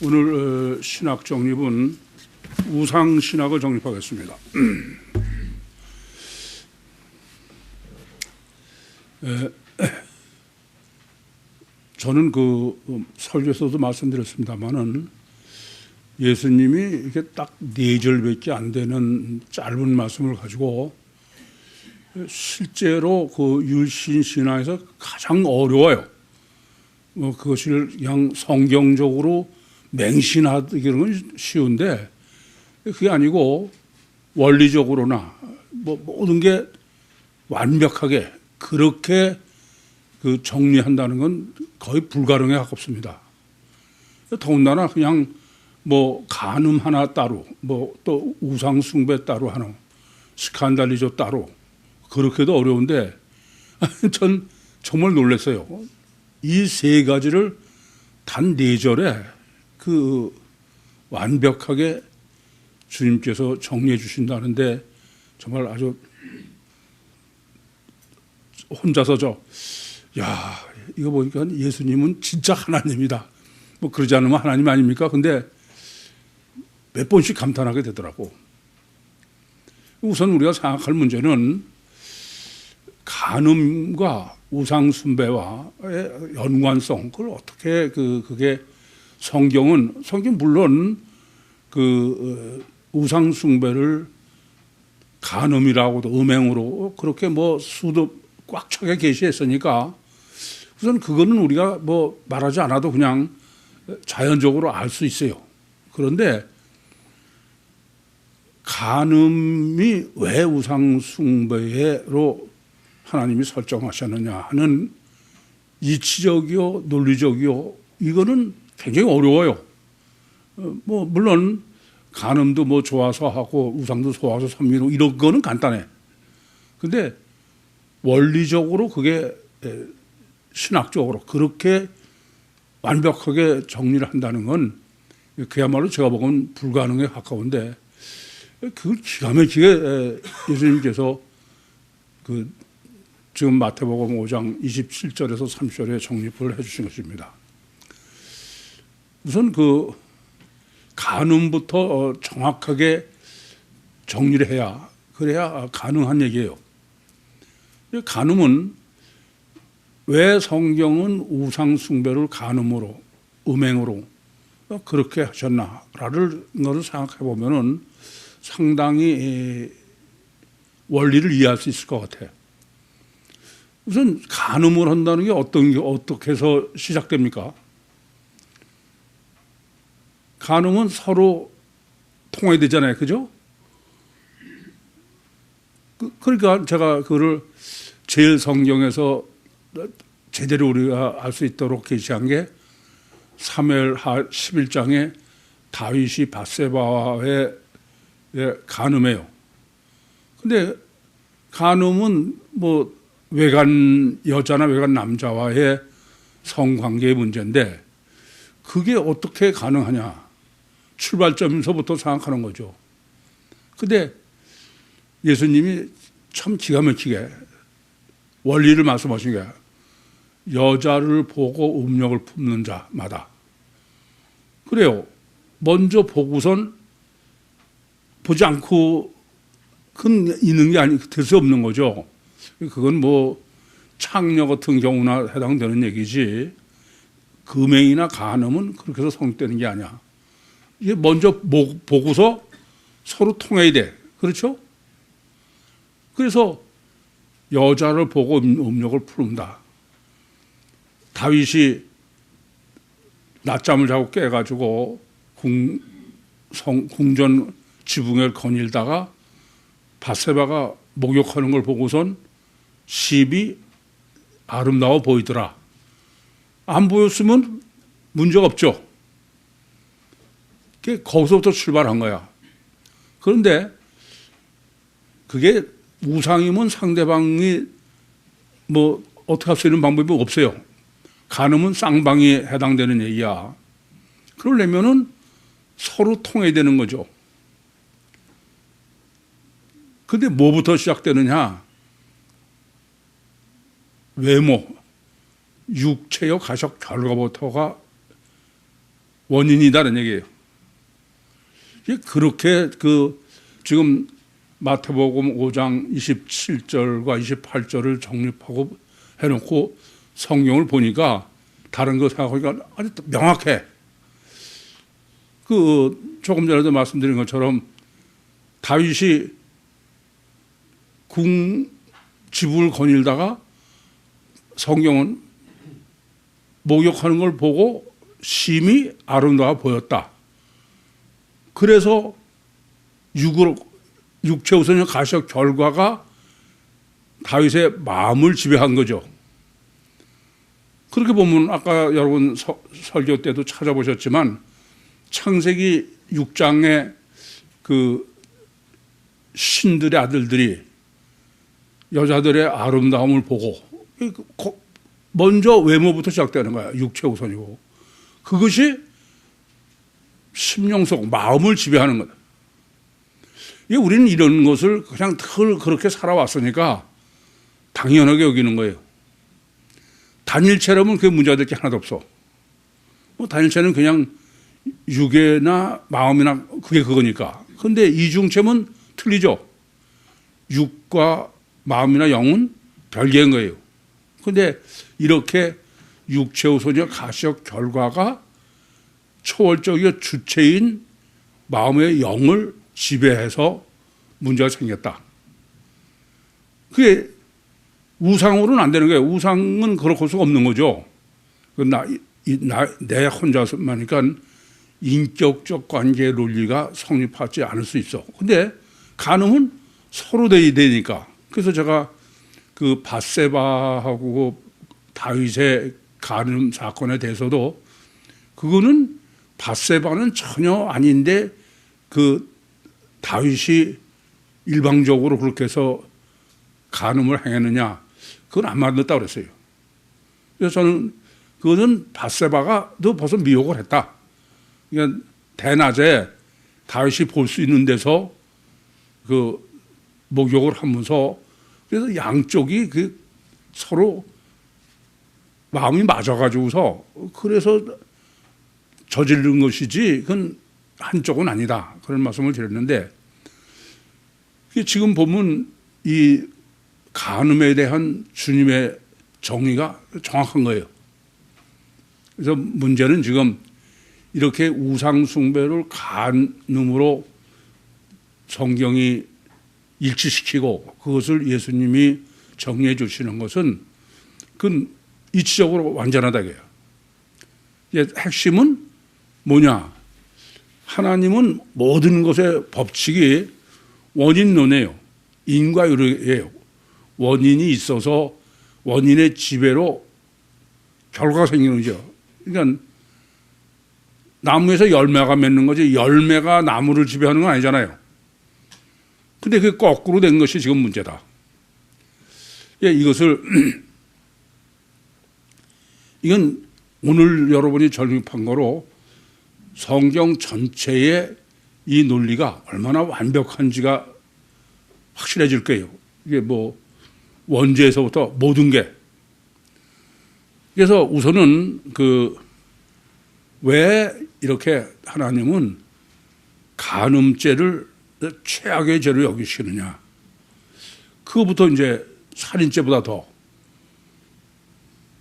오늘 신학 정립은 우상신학을 정립하겠습니다. 저는 설교에서도 말씀드렸습니다만은 예수님이 이게 딱 4절밖에 안 되는 짧은 말씀을 가지고 실제로 유신 신화에서 가장 어려워요. 그것을 그냥 성경적으로 맹신하기는 건 쉬운데 그게 아니고 원리적으로나 모든 게 완벽하게 그렇게 정리한다는 건 거의 불가능에 가깝습니다. 더군다나 그냥 간음 하나 따로, 또 우상숭배 따로 하나, 스칸달리조 따로, 그렇게도 어려운데, 전 정말 놀랐어요. 이 3가지를 단 4절에 완벽하게 주님께서 정리해 주신다는데, 정말 아주 혼자서 이거 보니까 예수님은 진짜 하나님이다. 그러지 않으면 하나님 아닙니까? 근데 몇 번씩 감탄하게 되더라고. 우선 우리가 생각할 문제는 간음과 우상숭배와의 연관성, 그걸 어떻게 그게 성경 물론 우상숭배를 간음이라고도 음행으로 그렇게 수도 꽉 차게 계시했으니까 우선 그거는 우리가 말하지 않아도 그냥 자연적으로 알 수 있어요. 그런데 간음이 왜 우상숭배로 하나님이 설정하셨느냐 하는 이치적이요 논리적이요 이거는 굉장히 어려워요. 물론 간음도 좋아서 하고 우상도 좋아서 섬기고 이런 거는 간단해. 근데 원리적으로 그게 신학적으로 그렇게 완벽하게 정리를 한다는 건 그야말로 제가 보기엔 불가능에 가까운데 그걸 기가 막히게 예수님께서 지금 마태복음 5장 27절에서 30절에 정립을 해 주신 것입니다. 우선 간음부터 정확하게 정리를 그래야 가능한 얘기예요. 간음은 왜 성경은 우상숭배를 간음으로, 음행으로 그렇게 하셨나라는 것을 생각해 보면은 상당히 원리를 이해할 수 있을 것 같아요. 우선 간음을 한다는 게 어떻게 해서 시작됩니까? 간음은 서로 통해되잖아요, 그죠? 그러니까 제가 그거를 제일 성경에서 제대로 우리가 알 수 있도록 게시한 게 사무엘하 11장에 다윗이 밧세바와의 간음이에요. 근데 간음은 외간 여자나 외간 남자와의 성관계의 문제인데 그게 어떻게 가능하냐. 출발점에서부터 생각하는 거죠. 근데 예수님이 참 기가 막히게 원리를 말씀하신 게 여자를 보고 음욕을 품는 자마다. 그래요. 먼저 보고선 보지 않고 있는 게 될 수 없는 거죠. 그건 창녀 같은 경우나 해당되는 얘기지 금행이나 간음은 그렇게 해서 성립되는 게 아니야. 이게 먼저 보고서 서로 통해야 돼. 그렇죠? 그래서 여자를 보고 음욕을 품는다. 다윗이 낮잠을 자고 깨가지고 궁전 지붕을 거닐다가 밧세바가 목욕하는 걸 보고선 시비 아름다워 보이더라. 안 보였으면 문제가 없죠. 거기서부터 출발한 거야. 그런데 그게 우상이면 상대방이 어떻게 할 수 있는 방법이 없어요. 간음은 쌍방이 해당되는 얘기야. 그러려면은 서로 통해야 되는 거죠. 근데 뭐부터 시작되느냐? 외모, 육체의 가적 결과부터가 원인이다는 얘기예요. 그렇게 지금 마태복음 5장 27절과 28절을 정립하고 해놓고 성경을 보니까 다른 거 생각하니까 아주 명확해. 조금 전에도 말씀드린 것처럼 다윗이 집을 거닐다가 성경은 목욕하는 걸 보고 심히 아름다워 보였다. 그래서 육체 우선의 가시적 결과가 다윗의 마음을 지배한 거죠. 그렇게 보면 아까 여러분 설교 때도 찾아보셨지만 창세기 6장에 신들의 아들들이 여자들의 아름다움을 보고 먼저 외모부터 시작되는 거야. 육체 우선이고. 그것이 심령 속 마음을 지배하는 거다. 우리는 이런 것을 그냥 늘 그렇게 살아왔으니까 당연하게 여기는 거예요. 단일체라면 그게 문제가 될 게 하나도 없어. 단일체는 그냥 육이나 마음이나 그게 그거니까. 그런데 이중체는 틀리죠. 육과 마음이나 영은 별개인 거예요. 그런데 이렇게 육체 우선의 가시적 결과가 초월적이고 주체인 마음의 영을 지배해서 문제가 생겼다. 그게 우상으로는 안 되는 거예요. 우상은 그럴 수가 없는 거죠. 내 혼자서만이니까 인격적 관계 논리가 성립하지 않을 수 있어. 근데 간음은 서로 되니까. 그래서 제가 밧세바하고 다윗의 간음 사건에 대해서도 그거는 밧세바는 전혀 아닌데 다윗이 일방적으로 그렇게 해서 간음을 행했느냐, 그건 안 맞았다고 그랬어요. 그래서 저는 그것은 밧세바가도 벌써 미혹을 했다. 그러니까 대낮에 다윗이 볼 수 있는 데서 목욕을 하면서 그래서 양쪽이 서로 마음이 맞아가지고서 그래서 저지른 것이지 그건 한쪽은 아니다. 그런 말씀을 드렸는데 지금 보면 이 간음에 대한 주님의 정의가 정확한 거예요. 그래서 문제는 지금 이렇게 우상숭배를 간음으로 성경이 일치시키고 그것을 예수님이 정리해 주시는 것은 그건 이치적으로 완전하다 이거예요. 핵심은 뭐냐? 하나님은 모든 것의 법칙이 원인론이에요. 인과율이에요. 원인이 있어서 원인의 지배로 결과가 생기는 거죠. 그러니까 나무에서 열매가 맺는 거지 열매가 나무를 지배하는 건 아니잖아요. 근데 그게 거꾸로 된 것이 지금 문제다. 이것을 이건 오늘 여러분이 정립한 거로 성경 전체의 이 논리가 얼마나 완벽한지가 확실해질 거예요. 이게 원죄에서부터 모든 게. 그래서 우선은 왜 이렇게 하나님은 간음죄를 최악의 죄로 여기시느냐. 그거부터 이제 살인죄보다 더.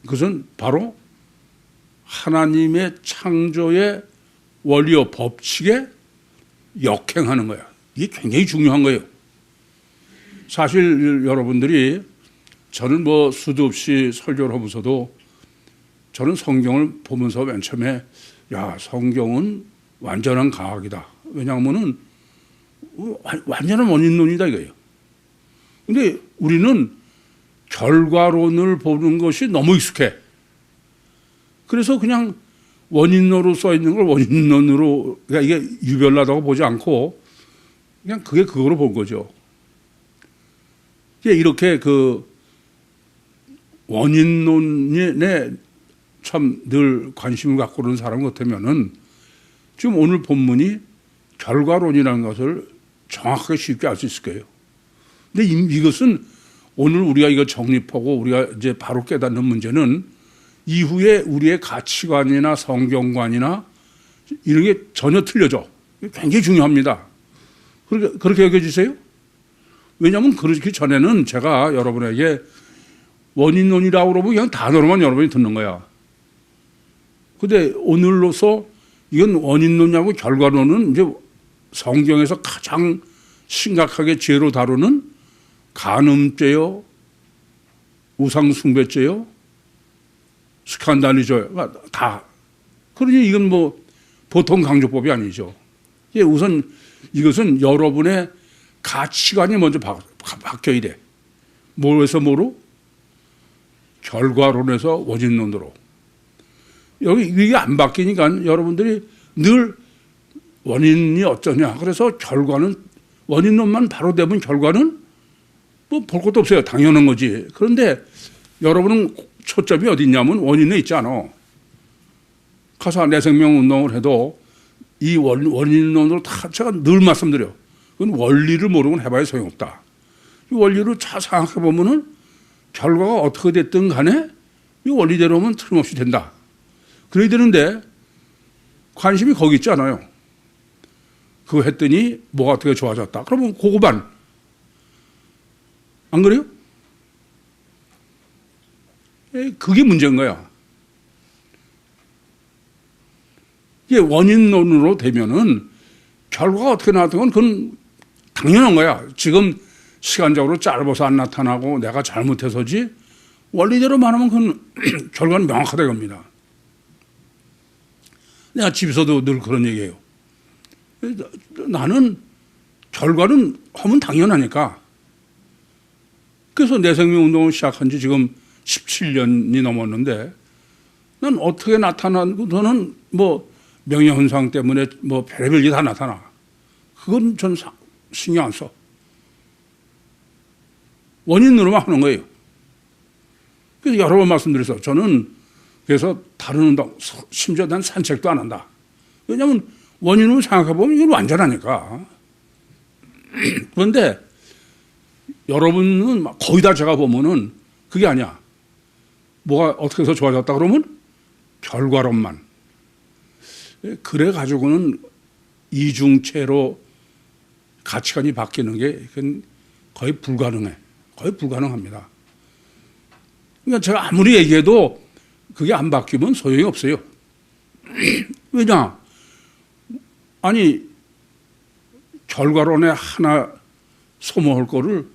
그것은 바로 하나님의 창조의 원리와 법칙에 역행하는 거야. 이게 굉장히 중요한 거예요. 사실 여러분들이 저는 수도 없이 설교를 하면서도 저는 성경을 보면서 맨 처음에 성경은 완전한 과학이다. 왜냐하면은 완전한 원인론이다 이거예요. 근데 우리는 결과론을 보는 것이 너무 익숙해. 그래서 그냥 원인론으로 써 있는 걸 원인론으로, 그러니까 이게 유별나다고 보지 않고 그냥 그게 그거로 본 거죠. 이렇게 원인론에 참 늘 관심을 갖고 그러는 사람 같으면은 지금 오늘 본문이 결과론이라는 것을 정확하게 쉽게 알 수 있을 거예요. 근데 이것은 오늘 우리가 이거 정립하고 우리가 이제 바로 깨닫는 문제는 이후에 우리의 가치관이나 성경관이나 이런 게 전혀 틀려져. 굉장히 중요합니다. 그렇게 여겨주세요. 왜냐하면 그렇기 전에는 제가 여러분에게 원인론이라고 그러면 그냥 단어로만 여러분이 듣는 거야. 근데 오늘로서 이건 원인론이하고 결과론은 이제 성경에서 가장 심각하게 죄로 다루는 간음죄요, 우상숭배죄요, 스칸달리죄요. 다. 그러니 이건 뭐 보통 강조법이 아니죠. 우선 이것은 여러분의 가치관이 먼저 바뀌어야 돼. 뭐에서 뭐로? 결과론에서 원인론으로. 여기 이게 안 바뀌니까 여러분들이 늘 원인이 어쩌냐. 그래서 결과는 원인론만 바로 되면 결과는 뭐 볼 것도 없어요. 당연한 거지. 그런데 여러분은 초점이 어디 있냐면 원인에 있지 않아. 가서 내 생명 운동을 해도 이 원인론으로 다 제가 늘 말씀드려. 그건 원리를 모르고는 해봐야 소용없다. 이 원리를 잘 생각해 보면은 결과가 어떻게 됐든 간에 이 원리대로면 틀림없이 된다. 그래야 되는데 관심이 거기 있지 않아요. 그거 했더니 뭐가 어떻게 좋아졌다. 그러면 그거만. 안 그래요? 그게 문제인 거야. 이게 원인론으로 되면은 결과가 어떻게 나왔던 건 그건 당연한 거야. 지금 시간적으로 짧아서 안 나타나고 내가 잘못해서지 원리대로 말하면 그건 결과는 명확하다 이겁니다. 내가 집에서도 늘 그런 얘기해요. 나는 결과는 하면 당연하니까. 그래서 내 생명 운동을 시작한 지 지금 17년이 넘었는데 난 어떻게 나타나고서는 뭐 명예현상 때문에 뭐 별의별 게 다 나타나. 그건 전 신경 안 써. 원인으로만 하는 거예요. 그래서 여러 번 말씀드렸어. 저는 그래서 다른 운동, 심지어 난 산책도 안 한다. 왜냐하면 원인으로 생각해보면 이건 완전하니까. 그런데 여러분은 거의 다 제가 보면은 그게 아니야. 뭐가 어떻게 해서 좋아졌다 그러면 결과론만. 그래가지고는 이중체로 가치관이 바뀌는 게 거의 불가능해. 거의 불가능합니다. 그러니까 제가 아무리 얘기해도 그게 안 바뀌면 소용이 없어요. 왜냐? 아니, 결과론에 하나 소모할 거를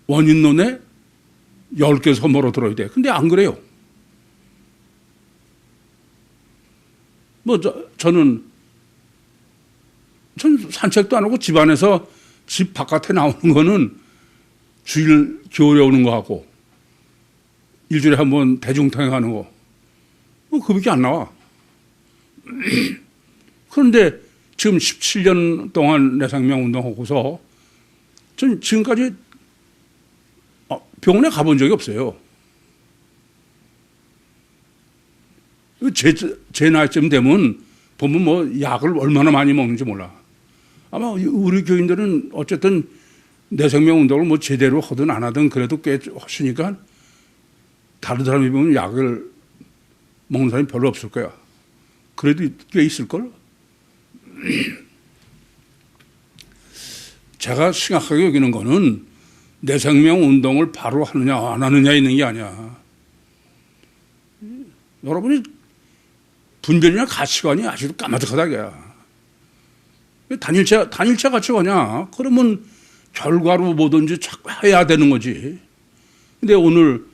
원인론에 10개 소모로 들어야 돼. 근데 안 그래요. 저는 산책도 안 하고 집 안에서 집 바깥에 나오는 거는 주일 겨울에 오는 거 하고 일주일에 한 번 대중탕에 가는 거 그밖에 안 나와. 그런데 지금 17년 동안 내 생명 운동하고서 전 지금까지 병원에 가본 적이 없어요. 제 나이쯤 되면 보면 뭐 약을 얼마나 많이 먹는지 몰라. 아마 우리 교인들은 어쨌든 내 생명 운동을 뭐 제대로 하든 안 하든 그래도 꽤 하시니까 다른 사람이 보면 약을 먹는 사람이 별로 없을 거야. 그래도 꽤 있을걸? 제가 심각하게 여기는 거는 내 생명 운동을 바로 하느냐 안 하느냐 있는 게 아니야. 여러분이 분별이나 가치관이 아직도 까마득하다 이거야. 단일체 가치관이야. 그러면 결과로 뭐든지 자꾸 해야 되는 거지. 근데 오늘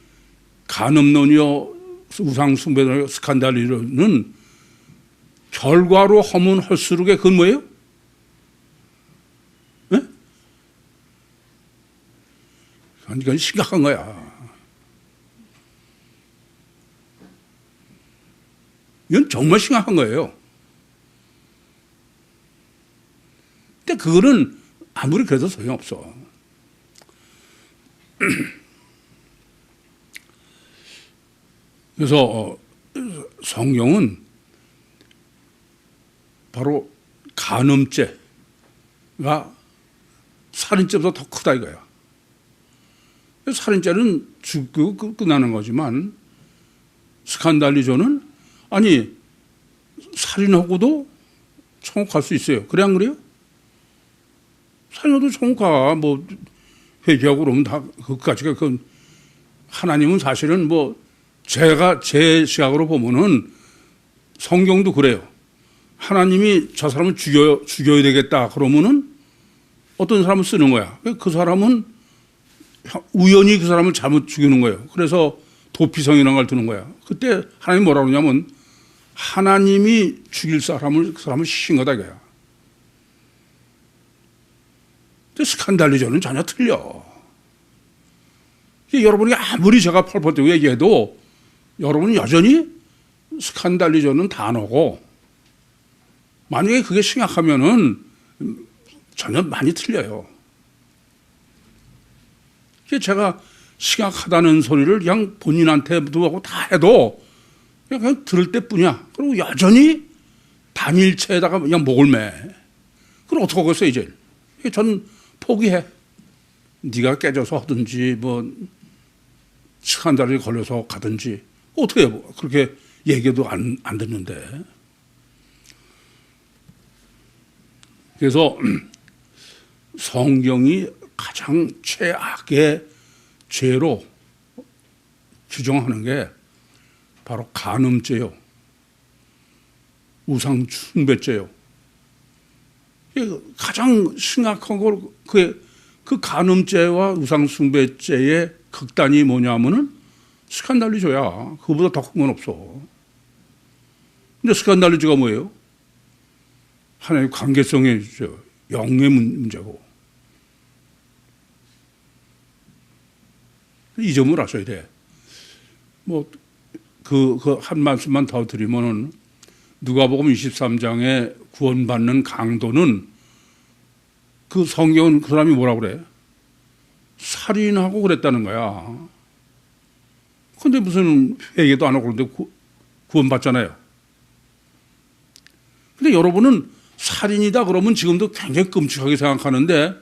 간음론이요, 우상숭배론이요, 스칸달리론은 결과로 하면 할수록에 그건 뭐예요? 네? 이건 심각한 거야. 이건 정말 심각한 거예요. 근데 그거는 아무리 그래도 소용없어. 그래서 성경은 바로 간음죄가 살인죄보다 더 크다 이거야. 살인죄는 죽고 끝나는 거지만 스칸달리조는 아니 살인하고도 천국 갈 수 있어요. 그래 안 그래요? 살인하고도 천국 가. 뭐 회개하고 그러면 다 그까지가 그 하나님은 사실은 뭐 제가 제 시각으로 보면은 성경도 그래요. 하나님이 저 사람을 죽여야 되겠다 그러면은 어떤 사람을 쓰는 거야. 그 사람은 우연히 그 사람을 잘못 죽이는 거예요. 그래서 도피성이라는 걸 두는 거야. 그때 하나님이 뭐라 그러냐면 하나님이 죽일 사람을 그 사람을 시킨 거다 이거야. 근데 스칸달리저는 전혀 틀려. 여러분이 아무리 제가 펄펄 뛰고 얘기해도 여러분은 여전히 스칸달리저는 단어고 만약에 그게 심각하면은 전혀 많이 틀려요. 제가 심각하다는 소리를 그냥 본인한테도 하고 다 해도 그냥 들을 때뿐이야. 그리고 여전히 단일체에다가 그냥 목을 매. 그럼 어떻게 하겠어 이제? 전 포기해. 네가 깨져서 하든지 뭐 스칸달에 걸려서 가든지 어떻게 해? 그렇게 얘기해도 안 듣는데. 그래서 성경이 가장 최악의 죄로 규정하는 게 바로 간음죄요. 우상 숭배죄요. 가장 심각한 걸 그 간음죄와 우상 숭배죄의 극단이 뭐냐면은 스칸달리저야. 그보다 더 큰 건 없어. 근데 스칸달리저가 뭐예요? 하나의 관계성의 영의 문제고. 이 점을 아셔야 돼. 뭐, 한 말씀만 더 드리면은, 누가복음 23장에 구원받는 강도는 그 성경은 그 사람이 뭐라고 그래? 살인하고 그랬다는 거야. 근데 무슨 회개도 안 하고 그런데 구원받잖아요. 근데 여러분은 살인이다 그러면 지금도 굉장히 끔찍하게 생각하는데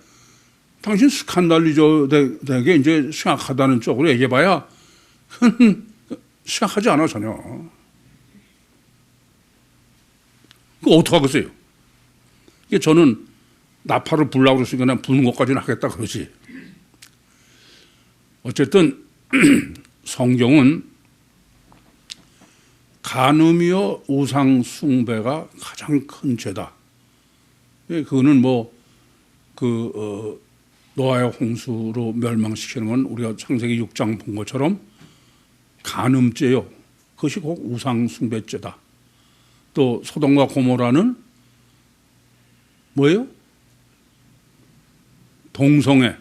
당신 스칸달리저에게 이제 심각하다는 쪽으로 얘기해봐야 심각하지 않아 전혀. 그거 어떡하겠어요? 이게 저는 나팔을 불라고 그랬으니까 그냥 부는 것까지는 하겠다 그러지. 어쨌든 성경은 간음이요 우상 숭배가 가장 큰 죄다. 그거는 노아의 홍수로 멸망시키는 건 우리가 창세기 6장 본 것처럼 간음죄요. 그것이 곧 우상 숭배죄다. 또 소돔과 고모라는 뭐예요? 동성애.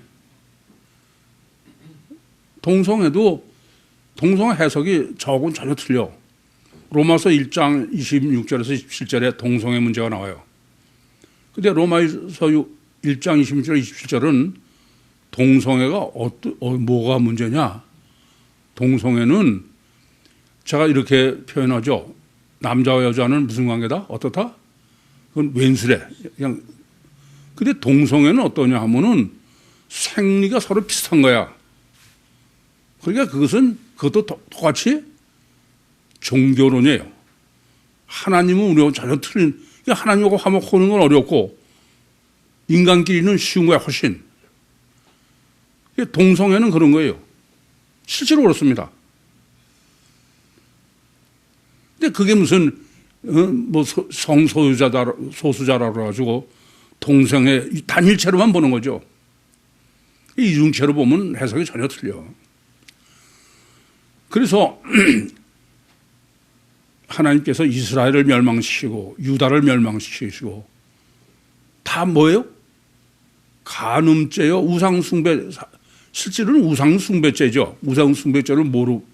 동성애도 동성애 해석이 저하고는 전혀 틀려. 로마서 1장 26절에서 27절에 동성애 문제가 나와요. 근데 로마서 1장 26절, 27절은 동성애가 뭐가 문제냐? 동성애는 제가 이렇게 표현하죠. 남자와 여자는 무슨 관계다? 어떻다? 그건 왼수래. 그냥. 근데 동성애는 어떠냐 하면은 생리가 서로 비슷한 거야. 그러니까 그것도 똑같이 종교론이에요. 하나님은 우리하고 전혀 틀린, 하나님하고 화목하는 건 어렵고 인간끼리는 쉬운 거야, 훨씬. 동성애는 그런 거예요. 실제로 그렇습니다. 근데 그게 무슨, 소수자라 그래가지고 동성애 단일체로만 보는 거죠. 이중체로 보면 해석이 전혀 틀려. 그래서 하나님께서 이스라엘을 멸망시키고 유다를 멸망시키시고 다 뭐예요? 간음죄요, 우상숭배. 실제로는 우상숭배죄죠. 우상숭배죄를 뭐로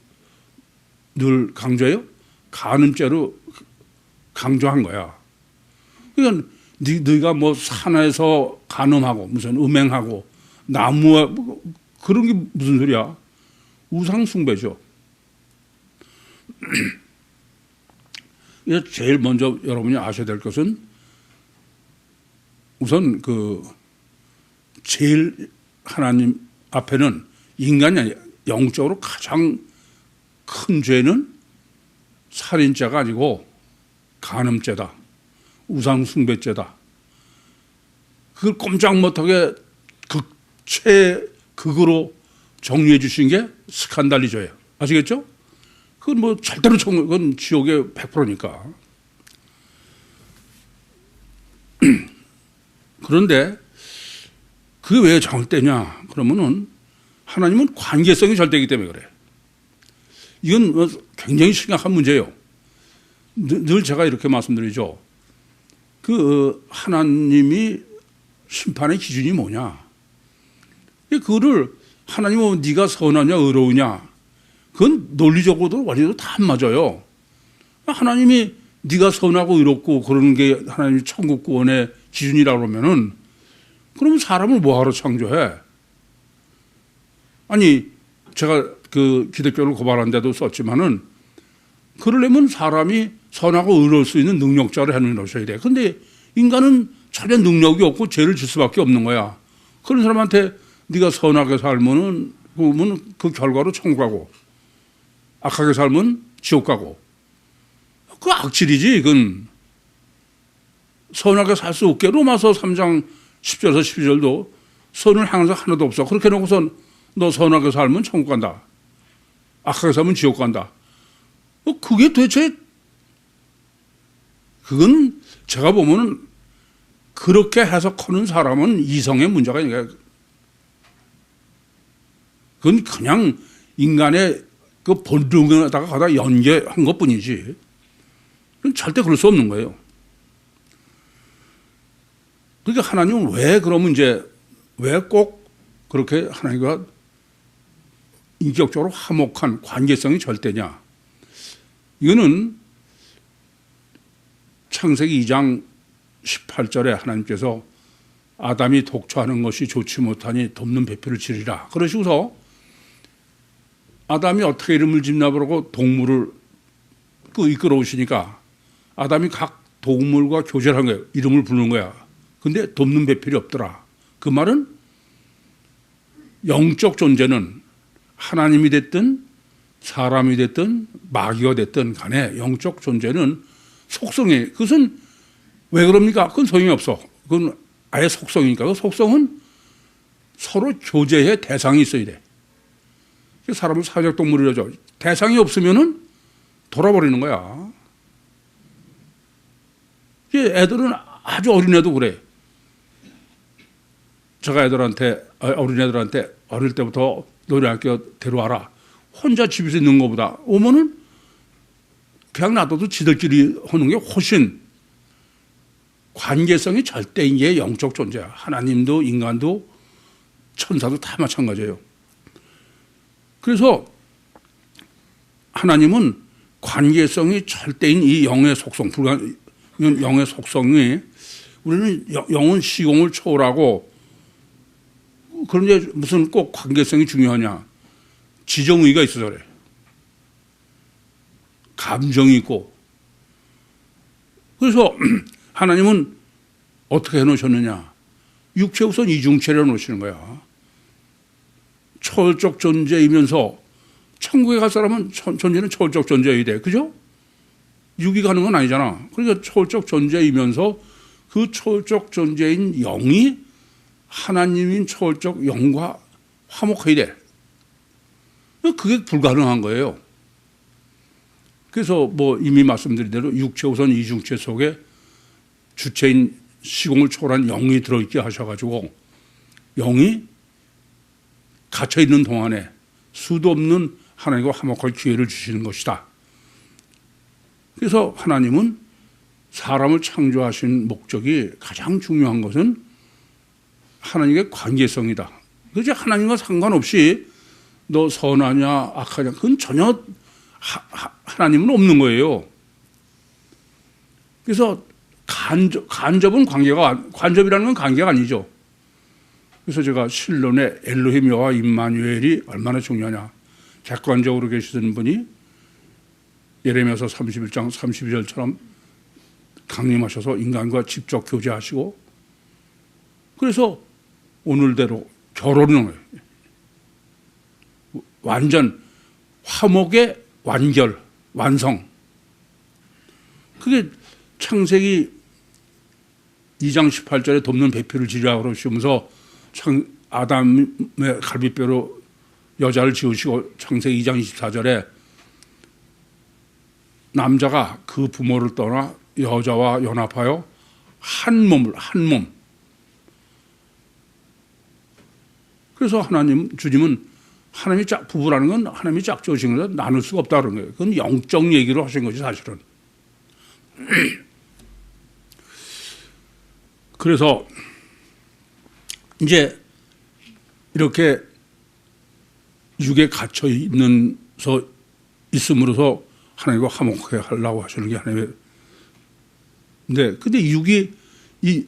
늘 강조해요? 간음죄로 강조한 거야. 그러니까 네가 뭐 산에서 간음하고 무슨 음행하고 나무와 그런 게 무슨 소리야? 우상숭배죠. 제일 먼저 여러분이 아셔야 될 것은 우선 제일 하나님 앞에는 인간이 아니라 영적으로 가장 큰 죄는 살인죄가 아니고 간음죄다, 우상숭배죄다. 그걸 꼼짝 못하게 최극으로 정리해 주신 게 스칸달리조예요. 아시겠죠? 그건 뭐 절대로 그건 지옥의 100%니까. 그런데 그게 왜 절대냐? 그러면은 하나님은 관계성이 절대이기 때문에 그래. 이건 굉장히 심각한 문제예요. 늘 제가 이렇게 말씀드리죠. 그 하나님이 심판의 기준이 뭐냐? 그거를 하나님은 네가 선하냐 의로우냐? 그건 논리적으로도 원리도 다 안 맞아요. 하나님이 네가 선하고 의롭고 그러는 게 하나님 천국 구원의 기준이라고 그러면은 그러면 사람을 뭐하러 창조해? 아니 제가 그 기독교를 고발한 데도 썼지만은 그러려면 사람이 선하고 의로울 수 있는 능력자를 해놓으셔야 돼. 근데 인간은 전혀 능력이 없고 죄를 질 수밖에 없는 거야. 그런 사람한테 네가 선하게 살면은 그러면 그 결과로 천국 가고 악하게 살면 지옥 가고 그 악질이지. 이건 선하게 살 수 없게 로마서 3장 10절에서 12절도 선을 향해서 하나도 없어. 그렇게 놓고선 너 선하게 살면 천국 간다. 악하게 살면 지옥 간다. 그게 도대체 그건 제가 보면은 그렇게 해석하는 사람은 이성의 문제가 아니라 그건 그냥 인간의 그 본능에다가 가다 연계한 것 뿐이지. 절대 그럴 수 없는 거예요. 그러니까 하나님은 왜 그러면 이제 왜 꼭 그렇게 하나님과 인격적으로 화목한 관계성이 절대냐. 이거는 창세기 2장 18절에 하나님께서 아담이 독초하는 것이 좋지 못하니 돕는 배필을 지르라. 그러시고서 아담이 어떻게 이름을 짓나 보라고 동물을 이끌어 오시니까 아담이 각 동물과 교제를 한 거예요. 이름을 부르는 거야. 근데 돕는 배필이 없더라. 그 말은 영적 존재는 하나님이 됐든 사람이 됐든 마귀가 됐든 간에 영적 존재는 속성이 그것은 왜 그럽니까? 그건 소용이 없어. 그건 아예 속성이니까. 그 속성은 서로 교제의 대상이 있어야 돼. 사람을 사회적 동물이라죠. 대상이 없으면은 돌아버리는 거야. 애들은 아주 어린애도 그래. 제가 어린애들한테 어릴 때부터 노래학교 데려와라. 혼자 집에서 있는 것보다 오면은 그냥 놔둬도 지들끼리 하는 게 훨씬 관계성이 절대인 게 영적 존재야. 하나님도 인간도 천사도 다 마찬가지예요. 그래서 하나님은 관계성이 절대인 이 영의 속성, 영의 속성이 우리는 영은 시공을 초월하고 그런데 무슨 꼭 관계성이 중요하냐. 지정의가 있어서 그래. 감정이 있고. 그래서 하나님은 어떻게 해놓으셨느냐. 육체 우선 이중체를 해놓으시는 거야. 초월적 존재이면서 천국에 갈 사람은 존재는 초월적 존재여야 돼. 그죠? 육이 가는 건 아니잖아. 그러니까 초월적 존재이면서 그 초월적 존재인 영이 하나님인 초월적 영과 화목해야 돼. 그게 불가능한 거예요. 그래서 뭐 이미 말씀드린 대로 육체 우선 이중체 속에 주체인 시공을 초월한 영이 들어있게 하셔가지고 영이 갇혀있는 동안에 수도 없는 하나님과 화목할 기회를 주시는 것이다. 그래서 하나님은 사람을 창조하신 목적이 가장 중요한 것은 하나님의 관계성이다. 그래서 하나님과 상관없이 너 선하냐 악하냐 그건 전혀 하나님은 없는 거예요. 그래서 간접은 관접이라는 건 관계가 아니죠. 그래서 제가 실론의 엘로힘 여호와 임마누엘이 얼마나 중요하냐. 객관적으로 계시던 분이 예레미야서 31장 32절처럼 강림하셔서 인간과 직접 교제하시고 그래서 오늘대로 결혼을 완전 화목의 완결, 완성. 그게 창세기 2장 18절에 돕는 배필을 지으라 그러시면서 아담의 갈비뼈로 여자를 지으시고 창세기 2장 24절에 남자가 그 부모를 떠나 여자와 연합하여 한 몸. 그래서 주님은 하나님이 부부라는 건 하나님이 짝지으신 것을 나눌 수가 없다는 거예요. 그건 영적 얘기로 하신 거지 사실은. 그래서 이제 이렇게 육에 갇혀 있음으로써 하나님과 화목하게 하려고 하시는 게 하나님의. 근데 육이 이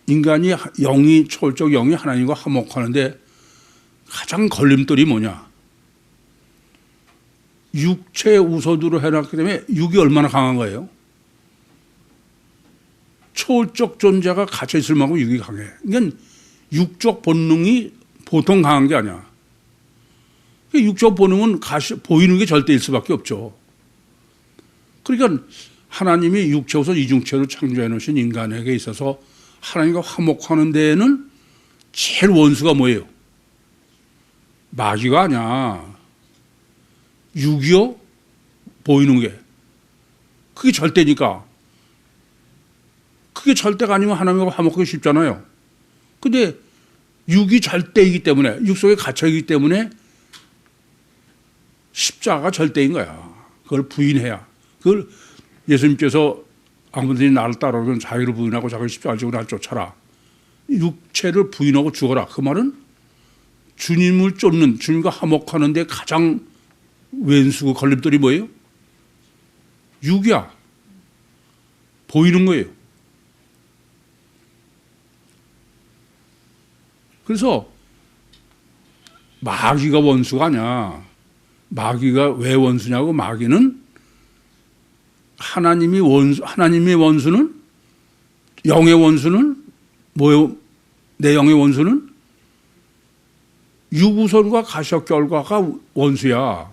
인간이 영이 초월적 영이 하나님과 화목하는데 가장 걸림돌이 뭐냐? 육체 우선으로 해놨기 때문에 육이 얼마나 강한 거예요? 초월적 존재가 갇혀 있을 만큼 육이 강해. 그러니까 육적 본능이 보통 강한 게 아니야. 육적 본능은 보이는 게 절대일 수밖에 없죠. 그러니까 하나님이 육체 우선 이중체로 창조해 놓으신 인간에게 있어서 하나님과 화목하는 데에는 제일 원수가 뭐예요? 마귀가 아니야. 육이요? 보이는 게. 그게 절대니까. 그게 절대가 아니면 하나님과 화목하기 쉽잖아요. 근데 육이 절대이기 때문에, 육 속에 갇혀있기 때문에 십자가가 절대인 거야. 그걸 부인해야. 그걸 예수님께서 아무든지 나를 따라오면 자기를 부인하고 자기를 십자가를 지고 나를 쫓아라. 육체를 부인하고 죽어라. 그 말은 주님을 쫓는, 주님과 화목하는 데 가장 왼수고 걸림돌이 뭐예요? 육이야. 보이는 거예요. 그래서 마귀가 원수가 아니야. 마귀가 왜 원수냐고. 마귀는 하나님의 원수는, 영의 원수는 뭐예요? 내 영의 원수는 유구선과 가시결과가 원수야.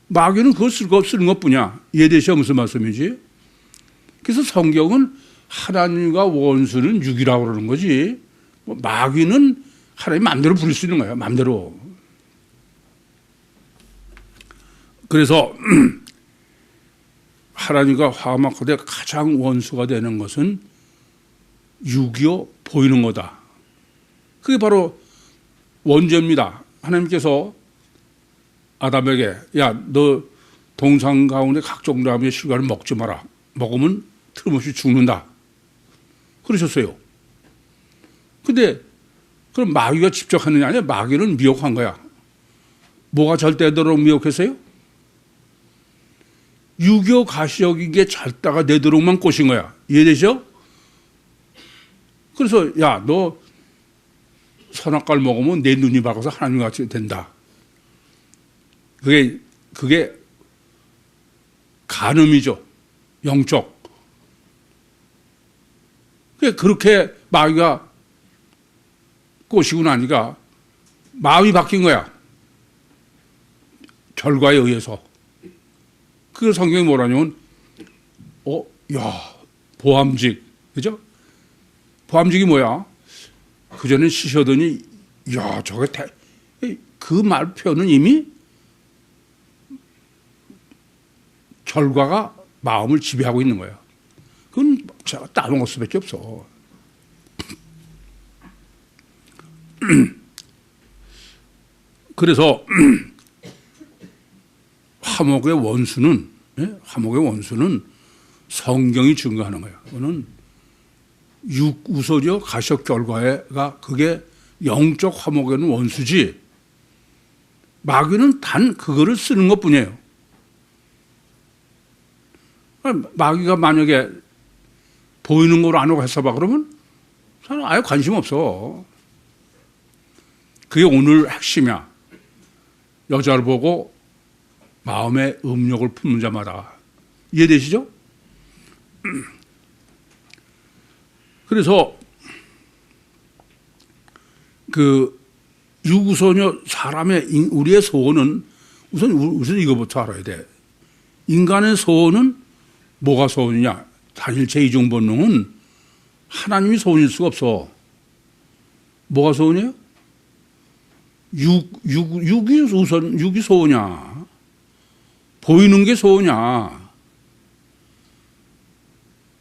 마귀는 그걸 쓰는 것뿐이야. 이해되시죠? 무슨 말씀이지? 그래서 성경은 하나님과 원수는 육이라고 그러는 거지, 마귀는 하나님 마음대로 부릴 수 있는 거야. 마음대로. 그래서 하나님과 화목하되 가장 원수가 되는 것은 육이요, 보이는 거다. 그게 바로 원죄입니다. 하나님께서 아담에게, 야, 너 동상 가운데 각종 나무의 실과를 먹지 마라. 먹으면 틀림없이 죽는다. 그러셨어요. 근데 그럼 마귀가 직접 하느냐? 아니야. 마귀는 미혹한 거야. 뭐가 절대대로 미혹했어요? 유교 가시적인 게 절대가 내도록만 꼬신 거야. 이해되죠? 그래서 야, 너 선악과를 먹으면 내 눈이 밝아서 하나님같이 된다. 그게 간음이죠. 영적. 그렇게 마귀가 꼬시고 나니까 마음이 바뀐 거야. 결과에 의해서. 그 성경이 뭐라냐면, 보암직. 그죠? 보암직이 뭐야? 그전엔 시셔더니, 야, 그 말 표현은 이미 결과가 마음을 지배하고 있는 거야. 그건 제가 따놓을 수밖에 없어. 그래서 화목의 원수는 성경이 증거하는 거야. 그거는 육우소죠. 가시적 결과가 그게 영적 화목에는 원수지. 마귀는 단 그거를 쓰는 것뿐이에요. 마귀가 만약에 보이는 거로 안 하고 했어봐 그러면 저는 아예 관심 없어. 그게 오늘 핵심이야. 여자를 보고 마음의 음욕을 품는 자마다. 이해되시죠? 그래서 그 유구소녀 사람의 우리의 소원은 우선 이거부터 알아야 돼. 인간의 소원은 뭐가 소원이냐? 단일체 이중 본능은 하나님이 소원일 수가 없어. 뭐가 소원이에요? 육이 우선, 육이 소원이야. 보이는 게 소원이야.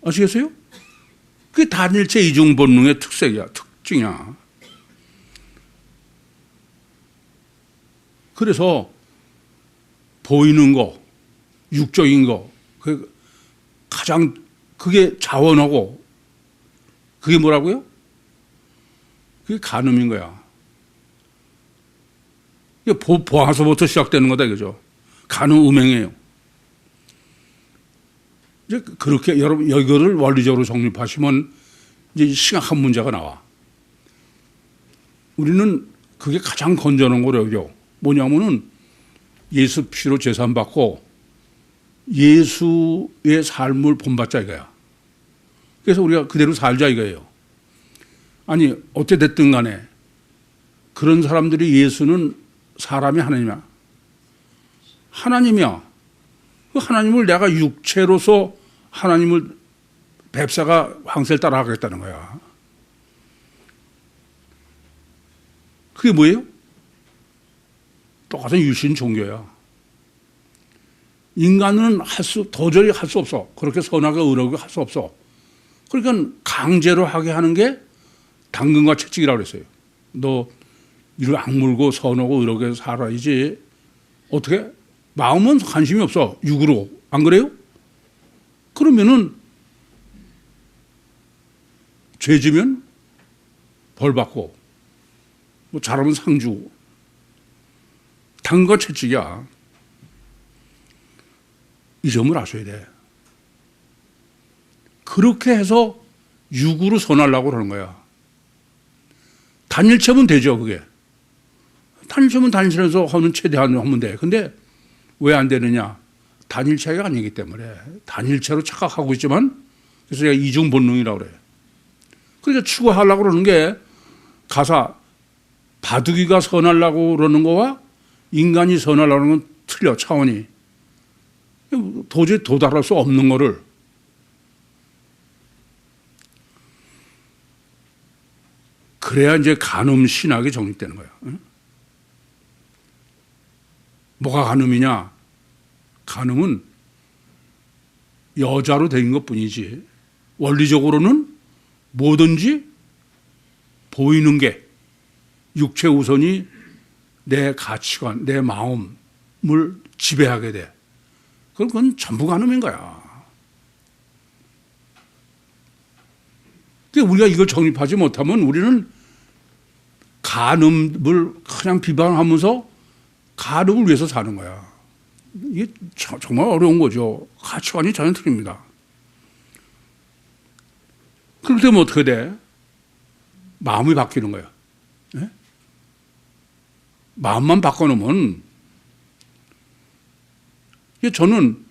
아시겠어요? 그게 단일체 이중 본능의 특징이야. 그래서 보이는 거, 육적인 거, 가장 그게 자원하고, 그게 뭐라고요? 그게 간음인 거야. 이게 보아서부터 시작되는 거다, 이거죠. 간음 음행이에요. 이제 그렇게 여러분, 이거를 원리적으로 정립하시면 이제 심각한 문제가 나와. 우리는 그게 가장 건전한 거로 여겨. 뭐냐면은 예수 피로 제산받고 예수의 삶을 본받자 이거야. 그래서 우리가 그대로 살자 이거예요. 아니, 어찌됐든 간에 그런 사람들이 예수는 사람이 하나님이야. 하나님이야. 그 하나님을 내가 육체로서 하나님을 뱁사가 황새를 따라가겠다는 거야. 그게 뭐예요? 똑같은 유신 종교야. 인간은 도저히 할 수 없어. 그렇게 선하게 의롭게 할 수 없어. 그러니까 강제로 하게 하는 게 당근과 채찍이라고 그랬어요. 너 이를 악물고 선하고 의롭게 살아야지. 어떻게? 마음은 관심이 없어. 육으로. 안 그래요? 그러면은 죄 지면 벌 받고 뭐 잘하면 상 주고 당근과 채찍이야. 이 점을 아셔야 돼. 그렇게 해서 육으로 선하려고 그러는 거야. 단일체면 되죠, 그게. 단일체면 단일체에서 하는 최대한 하면 돼. 근데 왜 안 되느냐? 단일체가 아니기 때문에. 단일체로 착각하고 있지만, 그래서 내가 이중 본능이라고 그래. 그러니까 추구하려고 그러는 게 가사, 바둑이가 선하려고 그러는 거와 인간이 선하려고 하는 건 틀려, 차원이. 도저히 도달할 수 없는 거를. 그래야 이제 간음 신학이 정립되는 거야. 뭐가 간음이냐? 간음은 여자로 된 것 뿐이지 원리적으로는 뭐든지 보이는 게 육체 우선이 내 가치관, 내 마음을 지배하게 돼. 그건 전부 간음인 거야. 그러니까 우리가 이걸 정립하지 못하면 우리는 간음을 그냥 비방하면서 간음을 위해서 사는 거야. 이게 정말 어려운 거죠. 가치관이 전혀 틀립니다. 그렇게 되면 어떻게 돼? 마음이 바뀌는 거야. 네? 마음만 바꿔놓으면 저는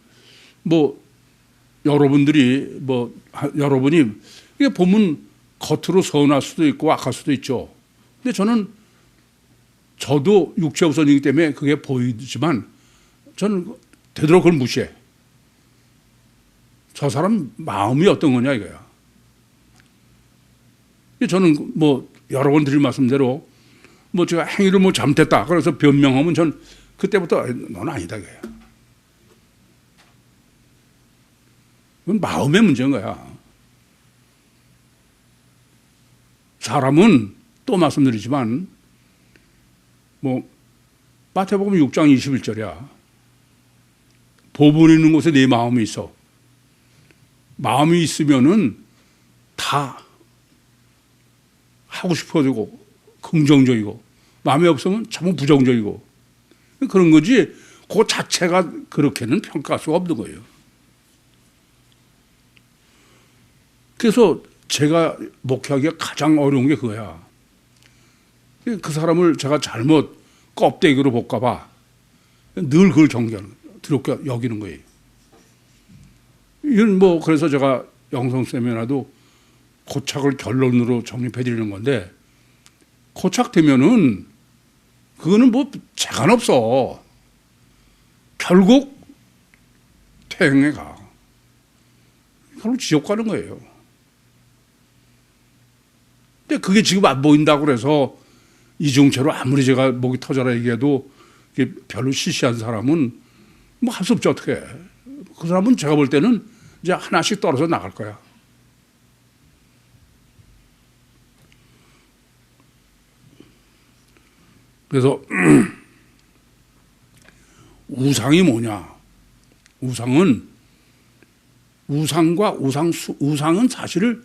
여러분이 이게 보면 겉으로 서운할 수도 있고 악할 수도 있죠. 근데 저도 육체 우선이기 때문에 그게 보이지만 저는 되도록 그걸 무시해. 저 사람 마음이 어떤 거냐 이거야. 저는 여러 번 드린 말씀대로 제가 행위를 잘못했다. 그래서 변명하면 전 그때부터 넌 아니다 이거야. 그건 마음의 문제인 거야. 사람은 또 말씀드리지만 마태복음 6장 21절이야. 보물 있는 곳에 내 마음이 있어. 마음이 있으면은 다 하고 싶어지고 긍정적이고 마음이 없으면 전부 부정적이고 그런 거지 그 자체가 그렇게는 평가할 수가 없는 거예요. 그래서 제가 목회하기가 가장 어려운 게 그거야. 그 사람을 제가 잘못 껍데기로 볼까 봐 늘 그걸 두렵게 여기는 거예요. 이건 그래서 제가 영성 세미나도 고착을 결론으로 정립해 드리는 건데 고착되면은 그거는 재간 없어. 결국 폐행에 가. 그럼 지옥 가는 거예요. 근데 그게 지금 안 보인다고 그래서 이중체로 아무리 제가 목이 터져라 얘기해도 별로 시시한 사람은 뭐 할 수 없죠, 어떻게. 그 사람은 제가 볼 때는 이제 하나씩 떨어져 나갈 거야. 그래서 우상이 뭐냐? 우상은 우상은 사실을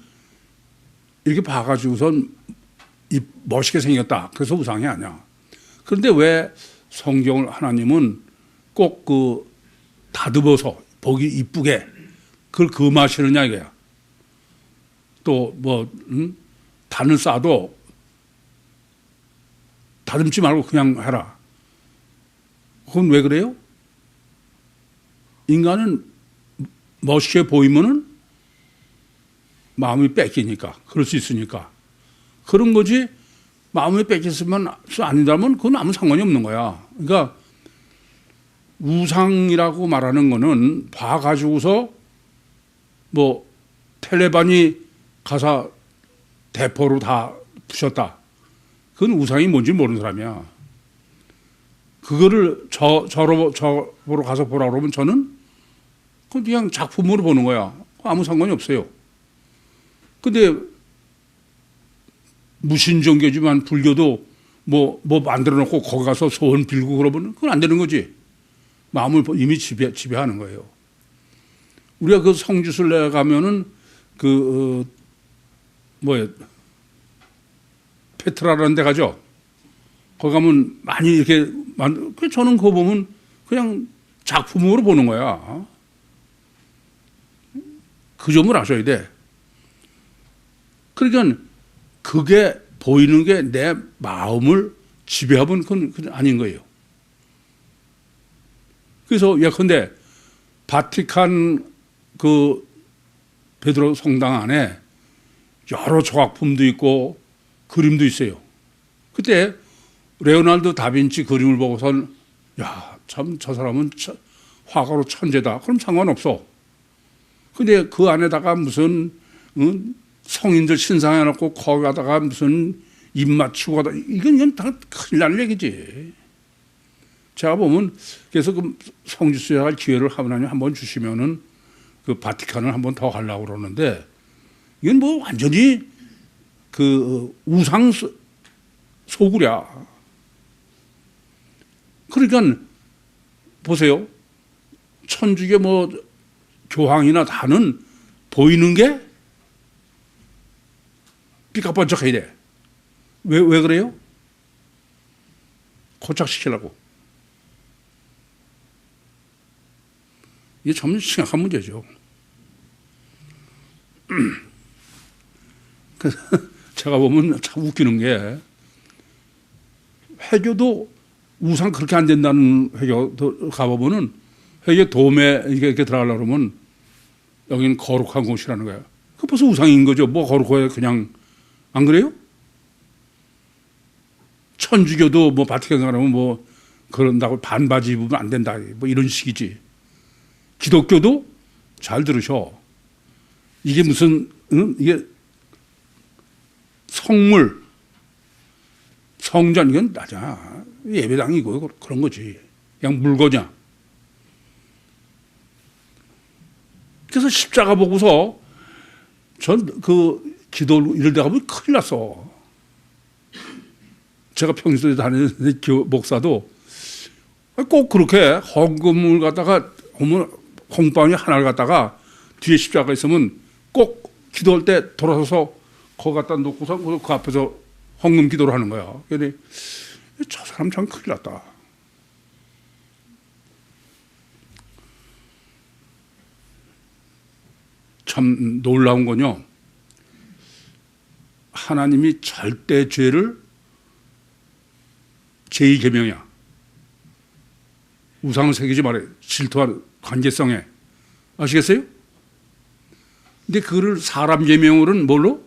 이렇게 봐가지고선 멋있게 생겼다. 그래서 우상이 아니야. 그런데 왜 성경을 하나님은 꼭 다듬어서 보기 이쁘게 그걸 금하시느냐 이거야. 또 단을 쌓아도 다듬지 말고 그냥 해라. 그건 왜 그래요? 인간은 멋있게 보이면은 마음이 뺏기니까, 그럴 수 있으니까. 그런 거지, 마음이 뺏겼으면 아니다면 그건 아무 상관이 없는 거야. 그러니까 우상이라고 말하는 거는 봐가지고서 뭐 텔레반이 가사 대포로 다 부셨다. 그건 우상이 뭔지 모르는 사람이야. 그거를 저보러 가서 보라 그러면 저는 그냥 작품으로 보는 거야. 아무 상관이 없어요. 근데 무신종교지만 불교도 뭐 만들어 놓고 거기 가서 소원 빌고 그러면 그건 안 되는 거지. 마음을 이미 지배하는 거예요. 우리가 그 성지순례 가면은 페트라라는 데 가죠. 거기 가면 많이 이렇게 저는 그거 보면 그냥 작품으로 보는 거야. 그 점을 아셔야 돼. 그러니까 그게 보이는 게 내 마음을 지배하면 그건 아닌 거예요. 그래서 예컨대 바티칸 그 베드로 성당 안에 여러 조각품도 있고 그림도 있어요. 그때 레오나르도 다빈치 그림을 보고선 야, 참 저 사람은 화가로 천재다. 그럼 상관없어. 근데 그 안에다가 무슨 성인들 신상해놓고 거기 가다가 무슨 입 맞추고 하다 이건 다 큰일 날 얘기지. 제가 보면 그래서 그 성지순례 할 기회를 하나님 한번 주시면은 그 바티칸을 한번 더 가려고 그러는데 이건 뭐 완전히 그 우상 소굴이야. 그러니까 보세요. 천주교 뭐 교황이나 다는 보이는 게 삐까번쩍해야 돼. 왜 그래요? 고착시키려고. 이게 참 심각한 문제죠. 그래서 제가 보면 참 웃기는 게 회교도 우상 그렇게 안 된다는 회교 가보면은 회교 도매 이렇게 들어가려고 그러면 여기는 거룩한 곳이라는 거야. 그 벌써 우상인 거죠. 뭐 거룩해 그냥 안 그래요? 천주교도 뭐 바티칸 가면 뭐 그런다고 반바지 입으면 안 된다 뭐 이런 식이지. 기독교도 잘 들으셔. 이게 무슨 이게 성물 성전 이건 나잖아. 예배당이고 그런 거지. 그냥 물거냐. 그래서 십자가 보고서 전 그 기도 이럴 때 가면 큰일 났어. 제가 평소에 다니는 목사도 꼭 그렇게 헌금을 갖다가 홍방울 하나를 갖다가 뒤에 십자가 있으면 꼭 기도할 때 돌아서서 거기 갖다 놓고서 그 앞에서 헌금 기도를 하는 거야. 그런데 저 사람 참 큰일 났다. 참 놀라운 건요. 하나님이 절대 죄를 제2계명이야. 우상을 새기지 말아요. 질투하는 관계성에. 아시겠어요? 근데 그거를 사람 계명으로는 뭘로?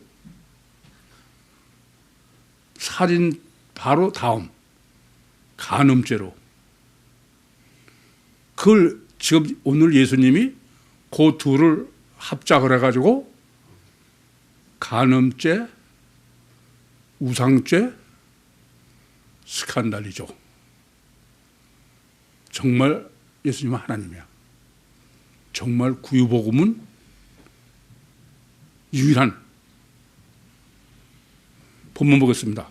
살인 바로 다음 간음죄로. 그걸 지금 오늘 예수님이 그 둘을 합작을 해가지고 간음죄, 우상죄, 스칸달이죠. 정말 예수님은 하나님이야. 정말 구유복음은 유일한. 본문 보겠습니다.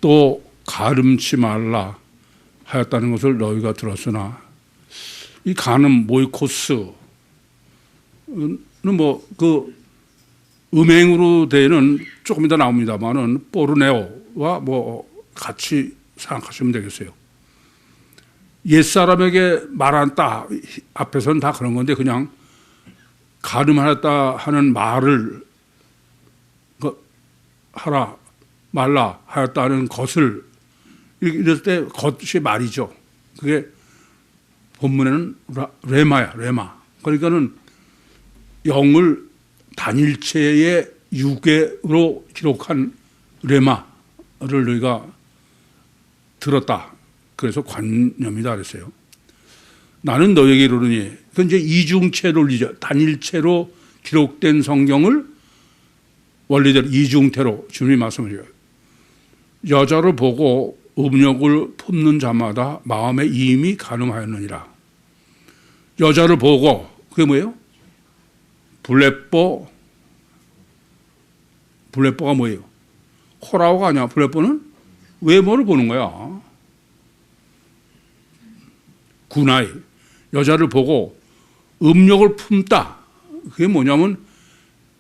또 가늠치 말라 하였다는 것을 너희가 들었으나 이 간음 모이코스는 뭐 그 음행으로 되는 조금 이따 나옵니다만은 포르네오와 뭐 같이 생각하시면 되겠어요. 옛사람에게 말한다 앞에서는 다 그런 건데 그냥 간음하였다 하는 말을 하라 말라 하였다는 것을 이럴 때 것이 말이죠. 그게 본문에는 레마야, 레마. 그러니까는 영을 단일체의 유괴로 기록한 레마를 너희가 들었다. 그래서 관념이다 그랬어요. 나는 너에게 이르노니, 그건 이제 이중체 논리죠. 단일체로 기록된 성경을 원리대로 이중태로 주님이 말씀하셔요. 여자를 보고 음욕을 품는 자마다 마음에 이미 간음하였느니라. 여자를 보고, 그게 뭐예요? 블레뽀가 뭐예요? 호라오가 아니야. 블레뽀는 외모를 보는 거야. 군아이. 여자를 보고 음욕을 품다. 그게 뭐냐면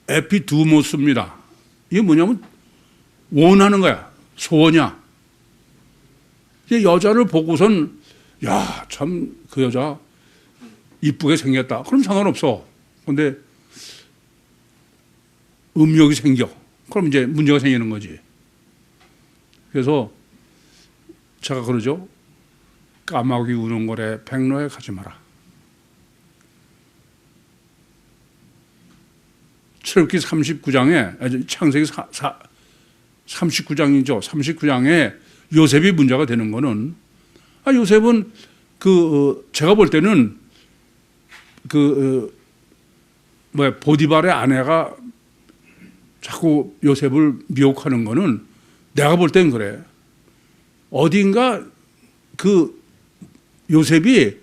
에피두모스입니다. 이게 뭐냐면 원하는 거야. 소원이야. 여자를 보고선 야, 참 그 여자 이쁘게 생겼다. 그럼 상관없어. 근데 음욕이 생겨. 그럼 이제 문제가 생기는 거지. 그래서 제가 그러죠. 까마귀 우는 거래 백로에 가지 마라. 출애굽기 39장에 창세기 39장이죠. 39장에 요셉이 문제가 되는 거는 요셉은 제가 볼 때는 보디발의 아내가 자꾸 요셉을 미혹하는 거는 내가 볼 땐 그래. 어딘가 요셉이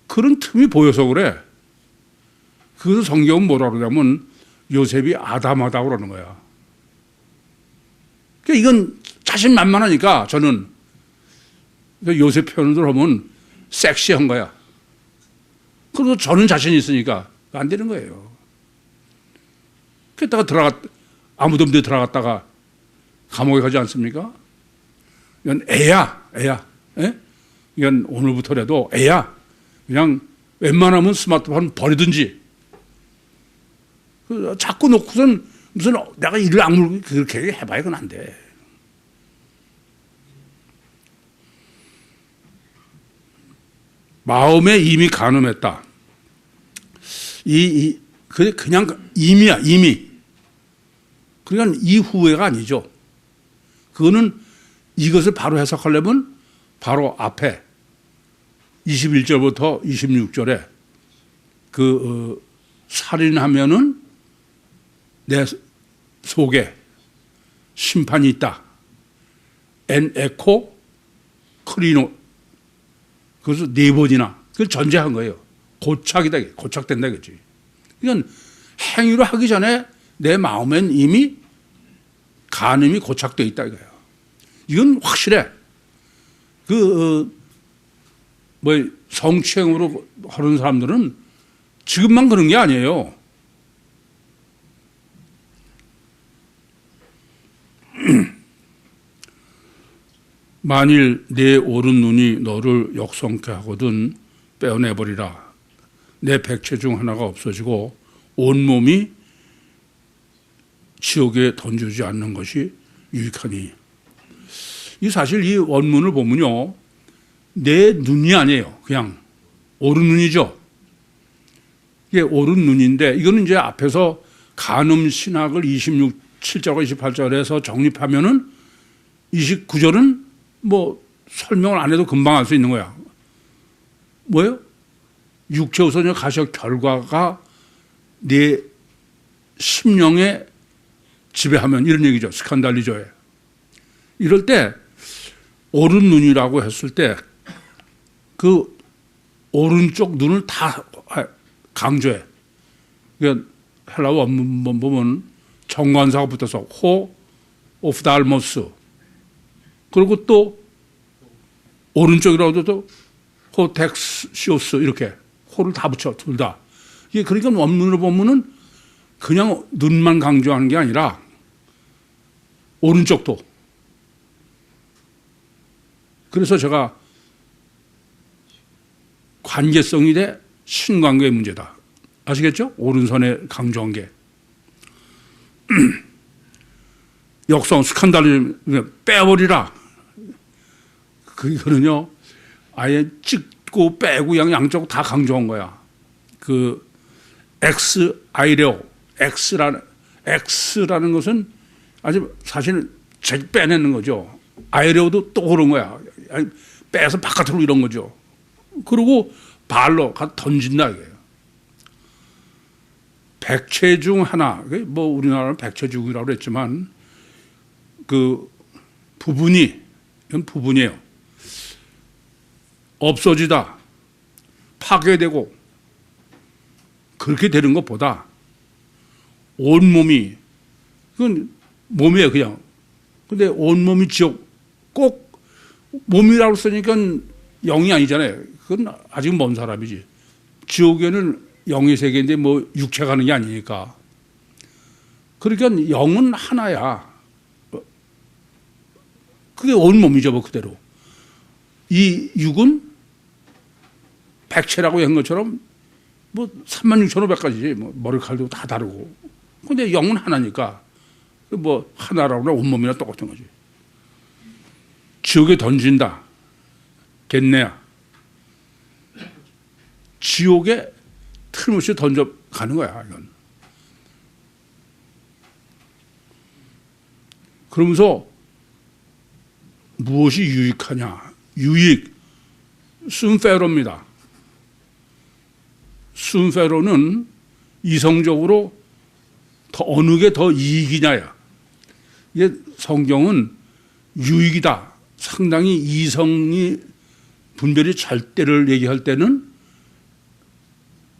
그런 틈이 보여서 그래. 그래서 성경은 뭐라 그러냐면 요셉이 아담하다고 그러는 거야. 그러니까 이건 자신만만하니까 저는 요셉 표현을 하면 섹시한 거야. 그리고 저는 자신이 있으니까 안 되는 거예요. 그랬다가 아무도 없는데 들어갔다가 감옥에 가지 않습니까? 이건 애야. 예? 이건 오늘부터라도 애야. 그냥 웬만하면 스마트폰 버리든지. 자꾸 놓고선 무슨 내가 이를 악물고 그렇게 해봐야 그건 안 돼. 마음에 이미 간음했다. 그냥 이미야, 이미. 그러니까 이후회가 아니죠. 그거는 이것을 바로 해석하려면 바로 앞에 21절부터 26절에 살인하면은 내 속에 심판이 있다. 엔 에코 크리노. 그래서 네 번이나 그걸 전제한 거예요. 고착된다 그랬지. 이건 행위를 하기 전에 내 마음엔 이미 간음이 고착되어 있다 이거예요. 이건 확실해. 성추행으로 하는 사람들은 지금만 그런 게 아니에요. 만일 내 오른 눈이 너를 역성케 하거든 빼어내버리라. 내 백체 중 하나가 없어지고 온몸이 지옥에 던지지 않는 것이 유익하니. 사실 이 원문을 보면요, 내 눈이 아니에요. 그냥 오른 눈이죠. 이게 오른 눈인데 이거는 이제 앞에서 간음 신학을 7절과 28절에서 정립하면은 29절은 뭐 설명을 안 해도 금방 알 수 있는 거야. 뭐예요? 육체 우선의 가시적 결과가 내 심령에 지배하면 이런 얘기죠. 스칸달리조에. 이럴 때 오른 눈이라고 했을 때 그 오른쪽 눈을 다 강조해. 그러니까 헬라어 원문 보면 정관사가 붙어서 호 오프달모스, 그리고 또 오른쪽이라고 도 호텍시오스, 이렇게 호를 다 붙여, 둘 다. 이게 그러니까 원문으로 보면은 그냥 눈만 강조하는 게 아니라 오른쪽도. 그래서 제가 관계성이 대 신관계의 문제다. 아시겠죠? 오른손에 강조한 게. 역성 스칸달을 빼버리라. 그거는요, 아예 찍고 빼고 양쪽 다 강조한 거야. 그 엑스 아이레오, X라는 것은 아주 사실 빼내는 거죠. 아이레오도 또 그런 거야. 빼서 바깥으로 이런 거죠. 그리고 발로 던진다 이거예요. 백체 중 하나, 뭐 우리나라는 백체 중이라고 그랬지만 그 부분이, 이건 부분이에요. 없어지다, 파괴되고 그렇게 되는 것보다 온몸이, 그건 몸이에요 그냥. 근데 온몸이 지옥, 꼭 몸이라고 쓰니까 영이 아니잖아요. 그건 아직 먼 사람이지. 지옥에는 영의 세계인데 뭐 육체가 가는 게 아니니까. 그러니까 영은 하나야. 그게 온몸이죠, 뭐 그대로. 이 육은 백체라고 한 것처럼 뭐 36,500가지, 뭐 머리칼도 다 다르고. 근데 영은 하나니까 뭐 하나라고 하면 온몸이나 똑같은 거지. 지옥에 던진다. 겟네야. 지옥에 틀림없이 던져가는 거야, 이건. 그러면서 무엇이 유익하냐? 유익, 순페로입니다. 순페로는 이성적으로 더 어느 게 더 이익이냐야. 이게 성경은 유익이다. 상당히 이성이 분별이 잘 때를 얘기할 때는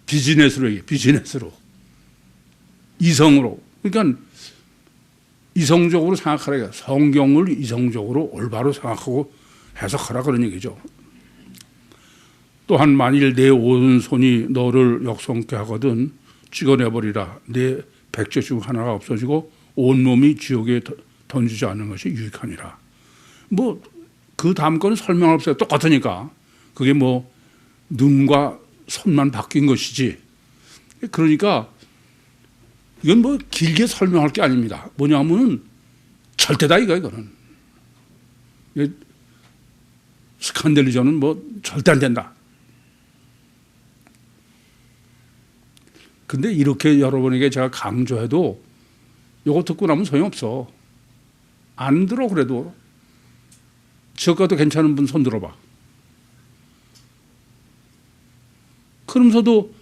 비즈니스로 얘기해. 비즈니스로. 이성으로. 그러니까 이성적으로 생각하라. 성경을 이성적으로 올바로 생각하고 해석하라, 그런 얘기죠. 또한 만일 내 오른손이 너를 역성케 하거든 찍어내버리라. 내 백체 중 하나가 없어지고 온몸이 지옥에 던지지 않는 것이 유익하니라. 뭐 그 다음 거는 설명 없어요. 똑같으니까. 그게 뭐 눈과 손만 바뀐 것이지. 그러니까 이건 뭐 길게 설명할 게 아닙니다. 뭐냐면은 절대다 이거는. 스칸델리전은 뭐 절대 안 된다. 근데 이렇게 여러분에게 제가 강조해도 이거 듣고 나면 소용없어. 안 들어 그래도. 지역가도 괜찮은 분 손 들어봐. 그러면서도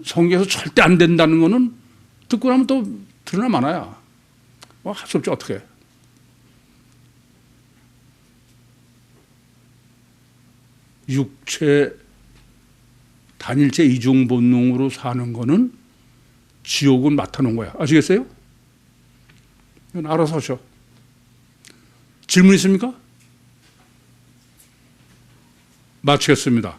성경에서 절대 안 된다는 거는 듣고 나면 또 드러나 많아야. 뭐 할 수 없지 어떻게. 육체 단일체 이중 본능으로 사는 거는 지옥은 맡아놓은 거야. 아시겠어요? 이건 알아서 하셔. 질문 있습니까? 마치겠습니다.